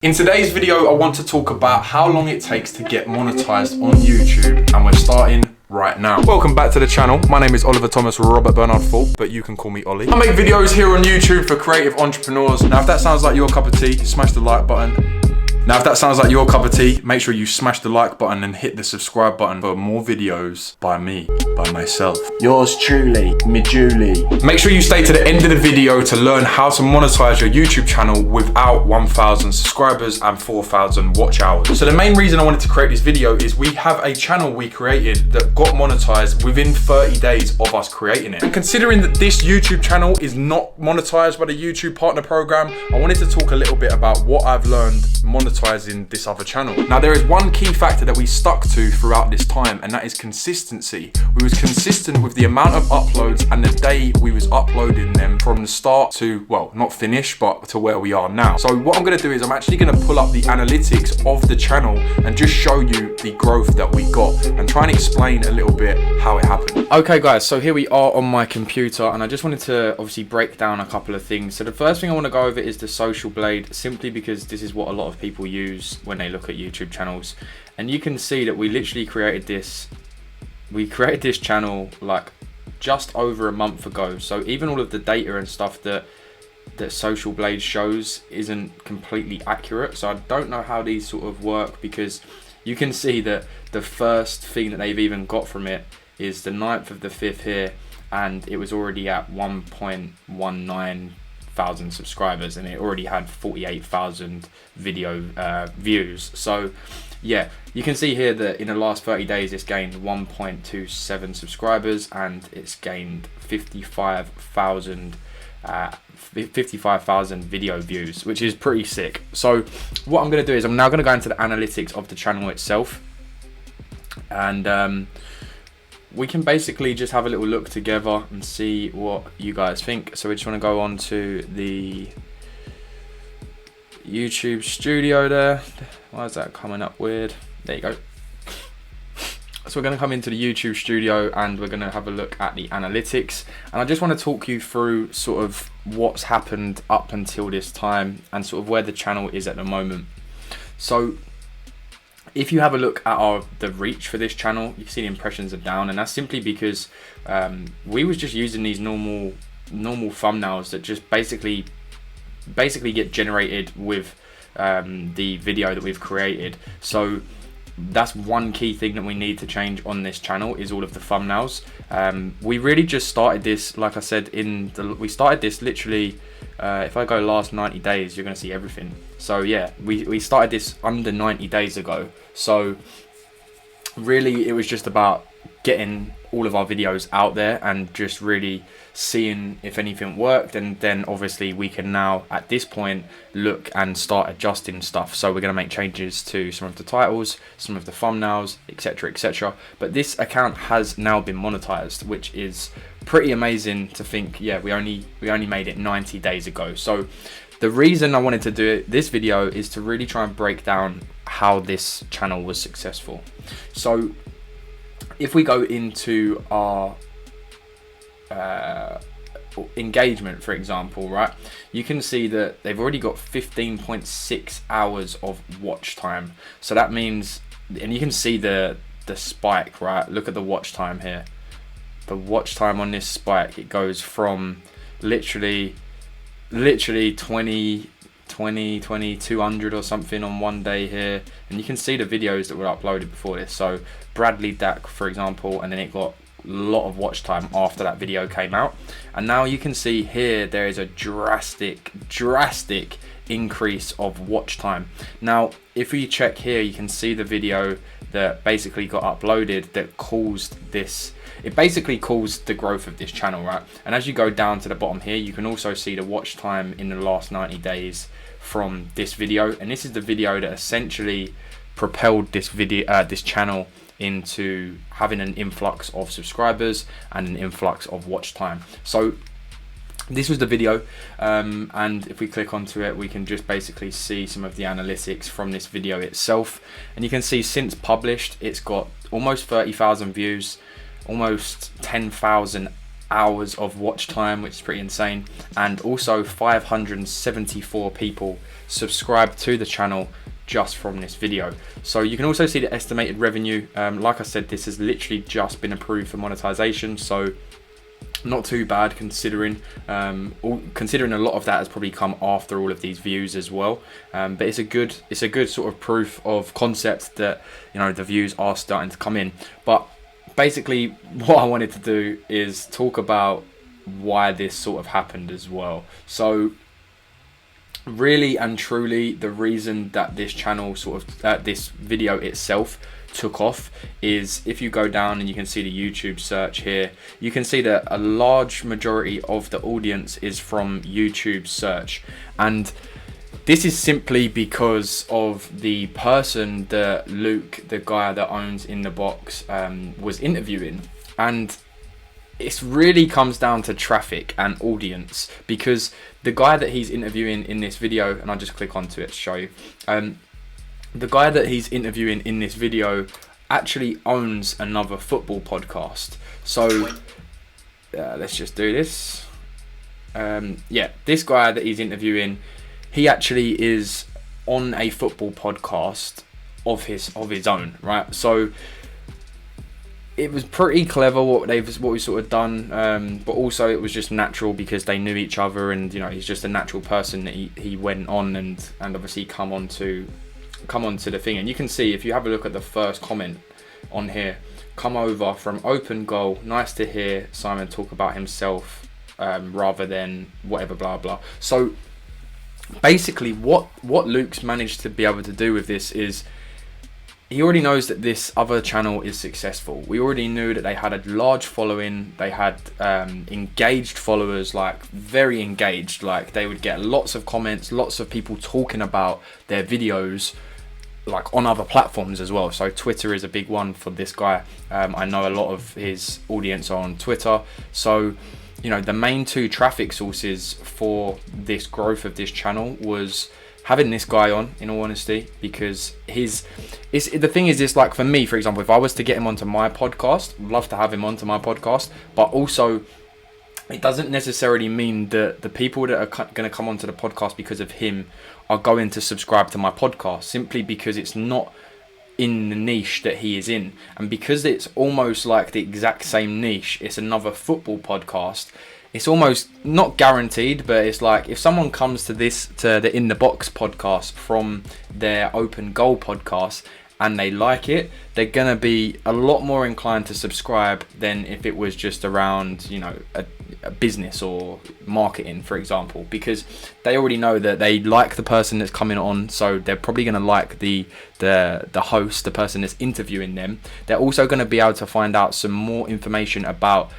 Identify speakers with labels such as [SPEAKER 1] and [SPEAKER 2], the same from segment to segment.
[SPEAKER 1] In today's video, I want to talk about how long it takes to get monetized on YouTube, and we're starting right now. Welcome back to the channel. My name is Oliver Thomas Robert Bernard Thorpe, but you can call me Olley. I make videos here on YouTube for creative entrepreneurs. Now, if that sounds like your cup of tea, smash the like button. Now, if that sounds like your cup of tea, make sure you smash the like button and hit the subscribe button for more videos by me, by myself. Yours truly, me Julie. Make sure you stay to the end of the video to learn how to monetize your YouTube channel without 1,000 subscribers and 4,000 watch hours. So the main reason I wanted to create this video is we have a channel we created that got monetized within 30 days of us creating it. And considering that this YouTube channel is not monetized by the YouTube Partner Program, I wanted to talk a little bit about what I've learned monetizing this other channel. Now, there is one key factor that we stuck to throughout this time, and that is consistency. We was consistent with the amount of uploads and the day we was uploading them from the start to, well, not finish, but to where we are now. So what I'm gonna do is I'm actually gonna pull up the analytics of the channel and just show you the growth that we got and try and explain a little bit how it happened. Okay guys, so here we are on my computer, and I just wanted to obviously break down a couple of things. So the first thing I wanna go over is the social blade, simply because this is what a lot of people use when they look at YouTube channels. And you can see that we literally created this channel like just over a month ago. So even all of the data and stuff that Social Blade shows isn't completely accurate. So I don't know how these sort of work, because you can see that the first thing that they've even got from it is the 9th of the 5th here, and it was already at 1.19 thousand subscribers, and it already had 48,000 video views. So yeah, you can see here that in the last 30 days it's gained 1.27 subscribers, and it's gained 55,000 video views, which is pretty sick. So what I'm going to do is I'm now going to go into the analytics of the channel itself, and we can basically just have a little look together and see what you guys think. So we just want to go on to the YouTube studio there. Why is that coming up weird? There you go. So we're going to come into the YouTube studio and we're going to have a look at the analytics. And I just want to talk you through sort of what's happened up until this time and sort of where the channel is at the moment. So if you have a look at the reach for this channel, you can see the impressions are down, and that's simply because we was just using these normal thumbnails that just basically get generated with the video that we've created. So that's one key thing that we need to change on this channel, is all of the thumbnails. We really just started this, like I said, we started this literally, if I go last 90 days, you're going to see everything. So yeah, we started this under 90 days ago. So really it was just about getting all of our videos out there and just really seeing if anything worked, and then obviously we can now at this point look and start adjusting stuff. So we're going to make changes to some of the titles, some of the thumbnails, etc, etc. But this account has now been monetized, which is pretty amazing to think. Yeah, we only made it 90 days ago. So the reason I wanted to do this video is to really try and break down how this channel was successful. So if we go into our engagement, for example, right, you can see that they've already got 15.6 hours of watch time. So that means, and you can see the spike, right? Look at the watch time here. The watch time on this spike, it goes from literally 200 or something on one day here, and you can see the videos that were uploaded before this. So Bradley Dack, for example, and then it got a lot of watch time after that video came out. And now you can see here there is a drastic increase of watch time. Now if we check here, you can see the video that basically got uploaded that caused this. It basically caused the growth of this channel, right? And as you go down to the bottom here, you can also see the watch time in the last 90 days from this video. And this is the video that essentially propelled this channel into having an influx of subscribers and an influx of watch time. So this was the video, and if we click onto it, we can just basically see some of the analytics from this video itself. And you can see since published, it's got almost 30,000 views, almost 10,000
[SPEAKER 2] hours of watch time, which is pretty insane, and also 574 people subscribed to the channel just from this video. So you can also see the estimated revenue. Like I said, this has literally just been approved for monetization, so not too bad considering considering a lot of that has probably come after all of these views as well. But it's a good sort of proof of concept that, you know, the views are starting to come in. But basically what I wanted to do is talk about why this sort of happened as well. So really and truly, the reason that this channel sort of this video itself took off is, if you go down and you can see the YouTube search here, you can see that a large majority of the audience is from YouTube search, and this is simply because of the person that Luke, the guy that owns In The Box, was interviewing. And it really comes down to traffic and audience, because the guy that he's interviewing in this video, and I'll just click onto it to show you, the guy that he's interviewing in this video actually owns another football podcast. So let's just do this. Yeah, this guy that he's interviewing, he actually is on a football podcast of his own, right? So it was pretty clever what we've sort of done, but also it was just natural because they knew each other, and you know, he's just a natural person that he went on and obviously come on to the thing. And you can see, if you have a look at the first comment on here, come over from open goal, nice to hear Simon talk about himself rather than whatever blah blah. So basically what Luke's managed to be able to do with this is, he already knows that this other channel is successful. We already knew that they had a large following. They had engaged followers, like very engaged. Like they would get lots of comments, lots of people talking about their videos, like on other platforms as well. So Twitter is a big one for this guy. I know a lot of his audience are on Twitter. So, you know, the main two traffic sources for this growth of this channel was having this guy on, in all honesty, because the thing is this, like for me, for example, if I was to get him onto my podcast, I'd love to have him onto my podcast, but also it doesn't necessarily mean that the people that are going to come onto the podcast because of him are going to subscribe to my podcast, simply because it's not in the niche that he is in. And because it's almost like the exact same niche, it's another football podcast, it's almost not guaranteed, but it's like if someone comes to the In The Box podcast from their Open Goal podcast and they like it, they're gonna be a lot more inclined to subscribe than if it was just around, you know, a business or marketing, for example, because they already know that they like the person that's coming on, so they're probably gonna like the host, the person that's interviewing them. They're also gonna be able to find out some more information about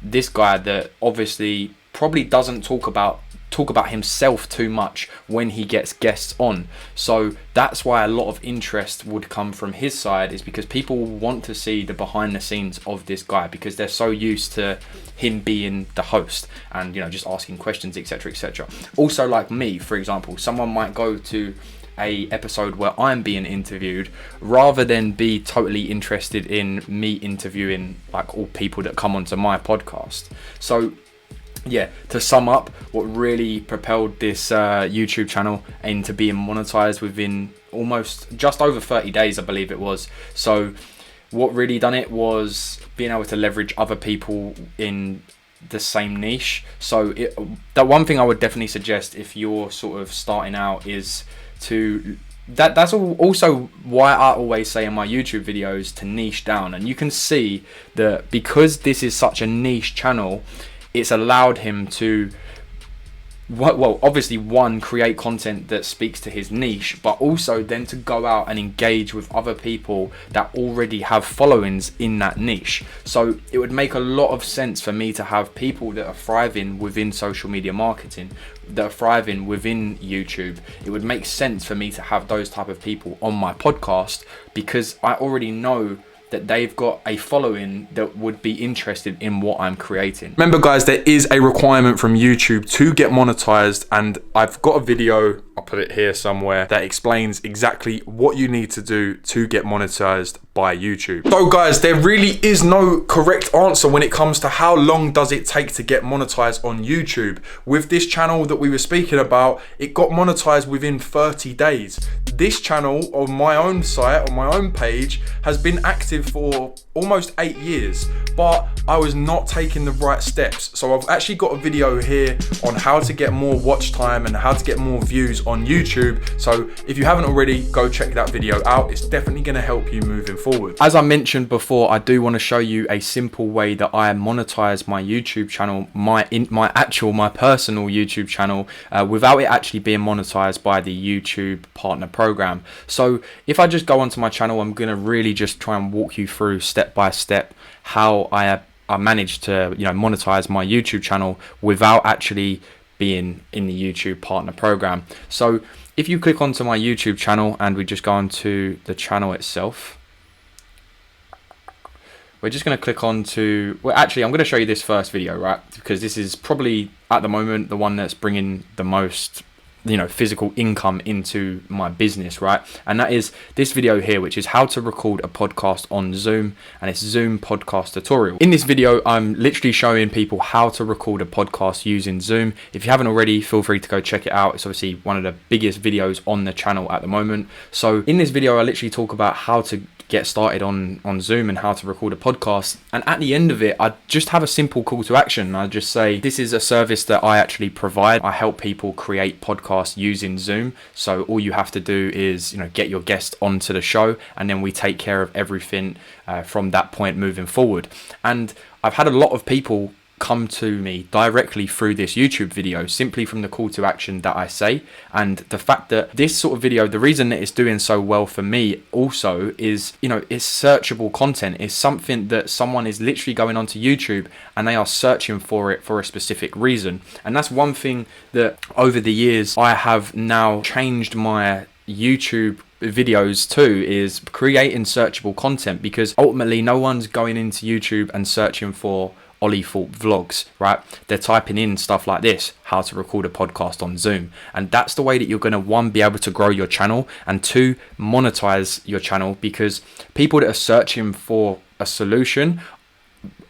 [SPEAKER 2] this guy that obviously probably doesn't talk about himself too much when he gets guests on. So that's why a lot of interest would come from his side, is because people want to see the behind the scenes of this guy, because they're so used to him being the host and, you know, just asking questions, etc, etc. Also, like me, for example, someone might go to a episode where I'm being interviewed rather than be totally interested in me interviewing like all people that come onto my podcast. So yeah, to sum up, what really propelled this YouTube channel into being monetized within almost just over 30 days, I believe it was. So what really done it was being able to leverage other people in the same niche. So that one thing I would definitely suggest if you're sort of starting out is that's also why I always say in my YouTube videos to niche down. And you can see that because this is such a niche channel, it's allowed him to, well, obviously, one, create content that speaks to his niche, but also then to go out and engage with other people that already have followings in that niche. So it would make a lot of sense for me to have people that are thriving within social media marketing, that are thriving within YouTube. It would make sense for me to have those type of people on my podcast, because I already know that they've got a following that would be interested in what I'm creating.
[SPEAKER 1] Remember guys, there is a requirement from YouTube to get monetized, and I've got a video, I'll put it here somewhere, that explains exactly what you need to do to get monetized by YouTube. So guys, there really is no correct answer when it comes to how long does it take to get monetized on YouTube. With this channel that we were speaking about, it got monetized within 30 days. This channel on my own site, on my own page, has been active for almost 8 years, but I was not taking the right steps. So I've actually got a video here on how to get more watch time and how to get more views on YouTube. So if you haven't already, go check that video out. It's definitely going to help you moving forward.
[SPEAKER 2] As I mentioned before, I do want to show you a simple way that I monetize my YouTube channel, my personal YouTube channel, without it actually being monetized by the YouTube partner program. So if I just go onto my channel, I'm going to really just try and walk you through step by step how I managed to monetize my YouTube channel without actually being in the YouTube partner program. So if you click onto my YouTube channel and we just go onto the channel itself, we're just going to click on to, well, actually, I'm going to show you this first video, right? Because this is probably at the moment the one that's bringing the most, physical income into my business, right? And that is this video here, which is how to record a podcast on Zoom, and it's Zoom podcast tutorial. In this video, I'm literally showing people how to record a podcast using Zoom. If you haven't already, feel free to go check it out. It's obviously one of the biggest videos on the channel at the moment. So in this video, I literally talk about how to get started on Zoom and how to record a podcast, and at the end of it I just have a simple call to action. I just say this is a service that I actually provide. I help people create podcasts using Zoom, so all you have to do is get your guest onto the show, and then we take care of everything from that point moving forward. And I've had a lot of people come to me directly through this YouTube video simply from the call to action that I say, and the fact that this sort of video, the reason that it's doing so well for me also is it's searchable content. It's something that someone is literally going onto YouTube and they are searching for it for a specific reason. And that's one thing that over the years I have now changed my YouTube videos to, is creating searchable content, because ultimately no one's going into YouTube and searching for Olley Thorpe vlogs, right? They're typing in stuff like this, how to record a podcast on Zoom. And that's the way that you're going to, one, be able to grow your channel, and two, monetize your channel, because people that are searching for a solution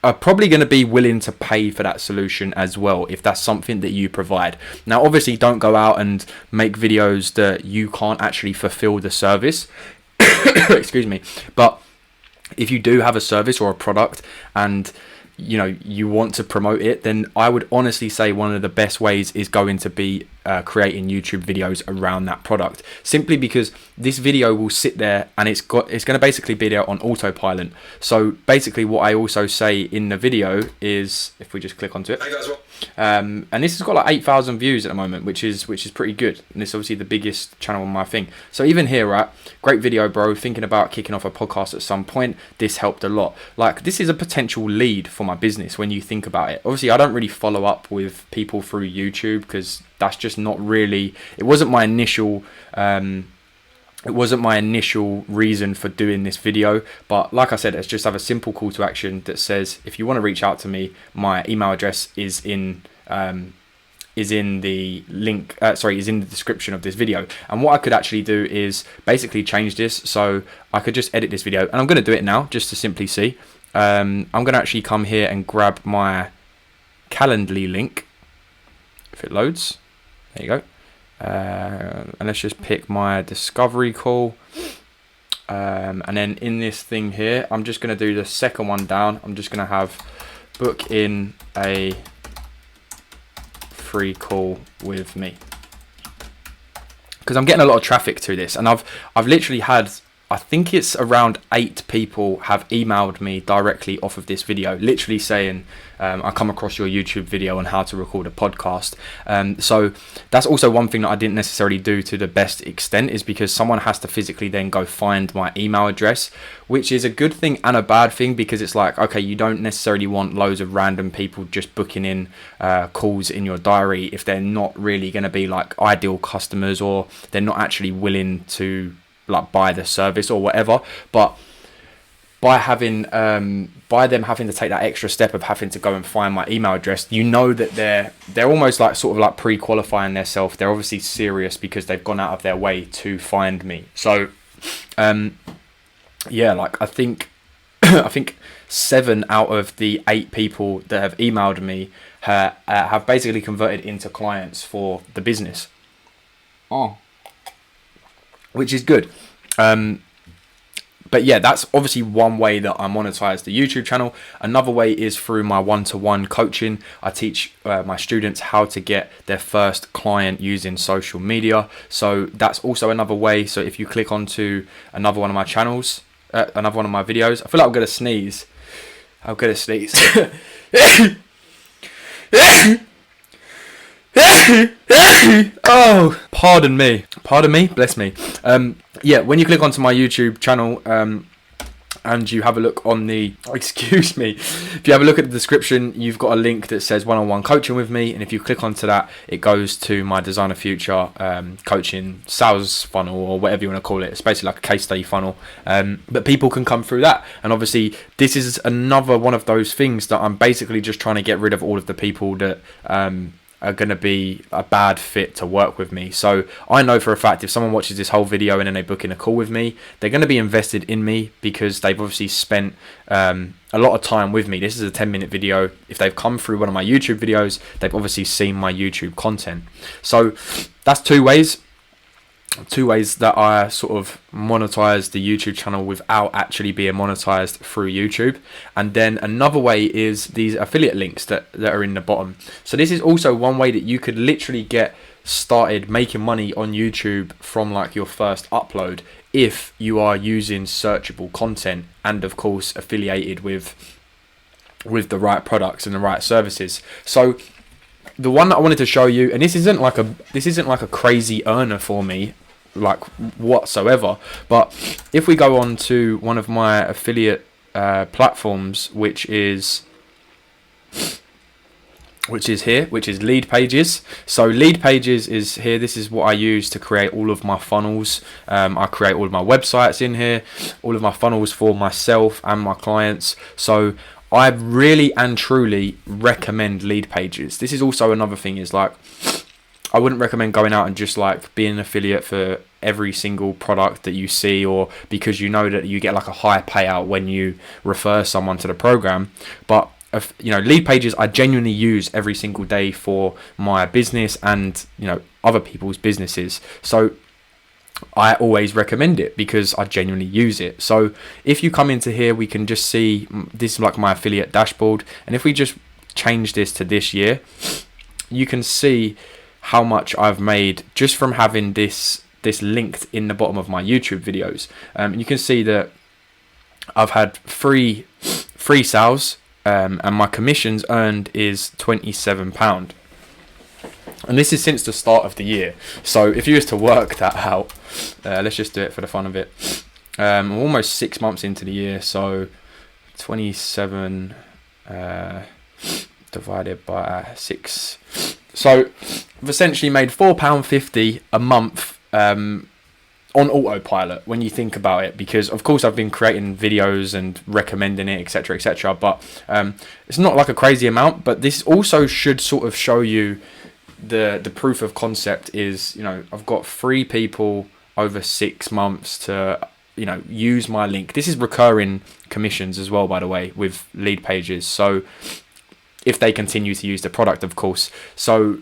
[SPEAKER 2] are probably going to be willing to pay for that solution as well, if that's something that you provide. Now, obviously, don't go out and make videos that you can't actually fulfill the service. Excuse me. But if you do have a service or a product and you want to promote it, then I would honestly say one of the best ways is going to be creating YouTube videos around that product, simply because this video will sit there and it's going to basically be there on autopilot. So basically what I also say in the video is, if we just click onto it, and this has got like 8,000 views at the moment, which is pretty good, and it's obviously the biggest channel on my thing. So even here, right, great video, bro, thinking about kicking off a podcast at some point. This helped a lot. Like, this is a potential lead for my business when you think about it. Obviously I don't really follow up with people through YouTube because that's just not really, it wasn't my initial reason for doing this video. But like I said, let's just have a simple call to action that says, if you want to reach out to me, my email address is in the link, is in the description of this video. And what I could actually do is basically change this, so I could just edit this video, and I'm going to do it now just to simply see. I'm going to actually come here and grab my Calendly link, if it loads. There you go. And let's just pick my discovery call, and then in this thing here, I'm just going to do the second one down. I'm just going to have book in a free call with me, because I'm getting a lot of traffic to this, and I've literally had, I think it's around 8 people have emailed me directly off of this video, literally saying, I come across your YouTube video on how to record a podcast. So that's also one thing that I didn't necessarily do to the best extent, is because someone has to physically then go find my email address, which is a good thing and a bad thing, because it's like, okay, you don't necessarily want loads of random people just booking in calls in your diary if they're not really going to be like ideal customers, or they're not actually willing to like buy the service or whatever. But by having by them having to take that extra step of having to go and find my email address, you know that they're almost like sort of like pre-qualifying themselves. They're obviously serious because they've gone out of their way to find me. So yeah, like I think I think 7 out of the 8 people that have emailed me have basically converted into clients for the business.
[SPEAKER 1] Oh,
[SPEAKER 2] which is good. But yeah, that's obviously one way that I monetize the YouTube channel. Another way is through my one-to-one coaching. I teach my students how to get their first client using social media. So that's also another way. So if you click onto another one of my channels, another one of my videos, I feel like I'm going to sneeze. I'm going to sneeze. Oh, pardon me, bless me. Yeah, when you click onto my YouTube channel and you have a look on the, excuse me, if you have a look at the description, you've got a link that says one-on-one coaching with me, and if you click onto that, it goes to my Design of Future coaching sales funnel, or whatever you want to call it. It's basically like a case study funnel, but people can come through that. And obviously this is another one of those things that I'm basically just trying to get rid of all of the people that are going to be a bad fit to work with me. So I know for a fact if someone watches this whole video and then they book in a call with me, they're going to be invested in me because they've obviously spent a lot of time with me. This is a 10-minute video. If they've come through one of my YouTube videos, they've obviously seen my YouTube content. So that's two ways that I sort of monetize the YouTube channel without actually being monetized through YouTube. And then another way is these affiliate links that are in the bottom. So this is also one way that you could literally get started making money on YouTube from like your first upload if you are using searchable content and of course affiliated with the right products and the right services. So the one that I wanted to show you, and this isn't like a crazy earner for me like whatsoever, but if we go on to one of my affiliate platforms, which is here, which is Lead Pages. So Lead Pages is here. This is what I use to create all of my funnels. I create all of my websites in here, all of my funnels for myself and my clients. So I really and truly recommend Lead Pages. This is also another thing, is like, I wouldn't recommend going out and just like being an affiliate for every single product that you see, or because you know that you get like a high payout when you refer someone to the program. But you know, Lead Pages I genuinely use every single day for my business and, you know, other people's businesses. So I always recommend it because I genuinely use it. So if you come into here, we can just see this is like my affiliate dashboard, and if we just change this to this year, you can see how much I've made just from having this linked in the bottom of my YouTube videos. You can see that I've had free sales, and my commissions earned is £27. And this is since the start of the year. So if you was to work that out, let's just do it for the fun of it. I'm almost 6 months into the year, so 27 divided by 6. So I've essentially made £4.50 a month on autopilot when you think about it, because of course I've been creating videos and recommending it, etc, etc, but it's not like a crazy amount. But this also should sort of show you the proof of concept is, you know, I've got 3 people over 6 months to, you know, use my link. This is recurring commissions as well, by the way, with Lead Pages. So if they continue to use the product, of course. So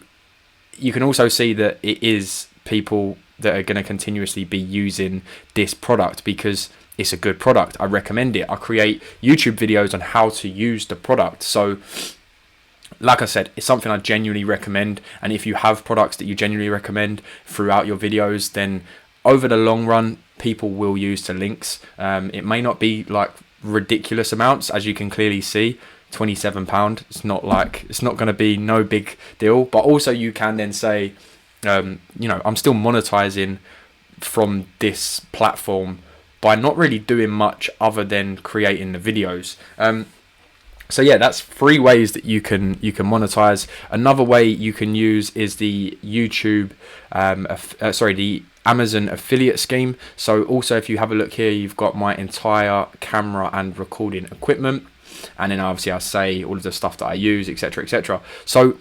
[SPEAKER 2] you can also see that it is people that are going to continuously be using this product because it's a good product. I recommend it. I create YouTube videos on how to use the product. So like I said, it's something I genuinely recommend. And if you have products that you genuinely recommend throughout your videos, then over the long run, people will use the links. It may not be like ridiculous amounts, as you can clearly see. £27. It's not going to be no big deal. But also you can then say, you know, I'm still monetizing from this platform by not really doing much other than creating the videos. So yeah, that's 3 ways that you can monetize. Another way you can use is the YouTube, the Amazon affiliate scheme. So also, if you have a look here, you've got my entire camera and recording equipment, and then obviously I say all of the stuff that I use, etc., etc. So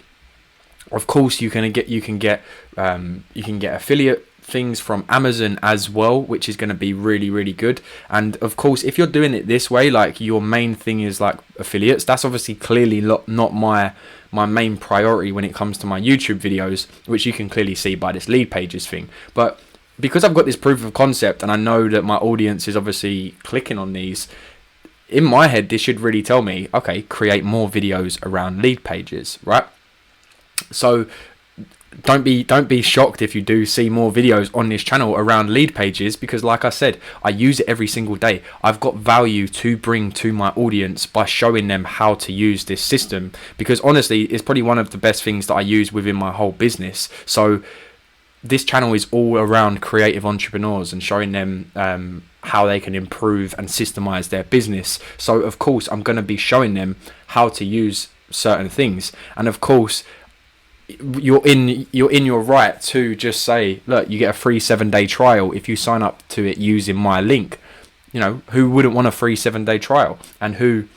[SPEAKER 2] of course you can get affiliate things from Amazon as well, which is going to be really, really good. And of course, if you're doing it this way, like your main thing is like affiliates, that's obviously clearly not my main priority when it comes to my YouTube videos, which you can clearly see by this lead pages thing. But because I've got this proof of concept and I know that my audience is obviously clicking on these, in my head this should really tell me, okay, create more videos around lead pages, right? So don't be shocked if you do see more videos on this channel around lead pages, because like I said, I use it every single day. I've got value to bring to my audience by showing them how to use this system, because honestly it's probably one of the best things that I use within my whole business. So this channel is all around creative entrepreneurs and showing them how they can improve and systemize their business. So of course I'm going to be showing them how to use certain things, and of course you're in your right to just say, look, you get a free 7-day trial if you sign up to it using my link. You know, who wouldn't want a free 7-day trial? And who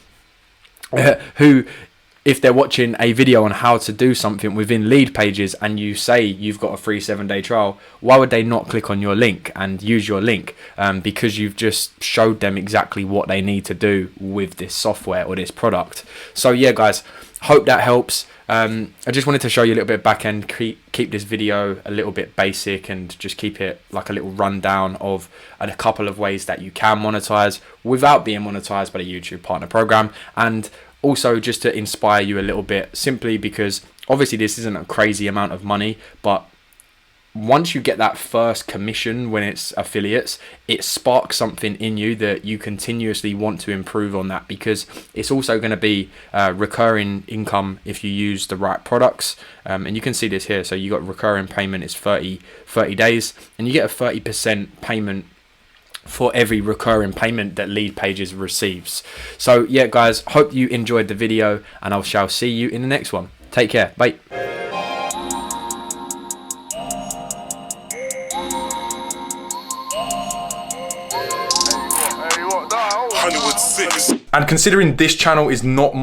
[SPEAKER 2] if they're watching a video on how to do something within lead pages and you say you've got a free 7-day trial, why would they not click on your link and use your link? Because you've just showed them exactly what they need to do with this software or this product. So yeah, guys, hope that helps. I just wanted to show you a little bit back end, keep this video a little bit basic and just keep it like a little rundown of a couple of ways that you can monetize without being monetized by the YouTube partner program, and also just to inspire you a little bit, simply because obviously this isn't a crazy amount of money, but once you get that first commission when it's affiliates, it sparks something in you that you continuously want to improve on that, because it's also going to be recurring income if you use the right products. And you can see this here. So you got recurring payment is 30 days, and you get a 30% payment for every recurring payment that lead pages receives. So yeah, guys, hope you enjoyed the video, and I shall see you in the next one. Take care. Bye.
[SPEAKER 1] And considering this channel is not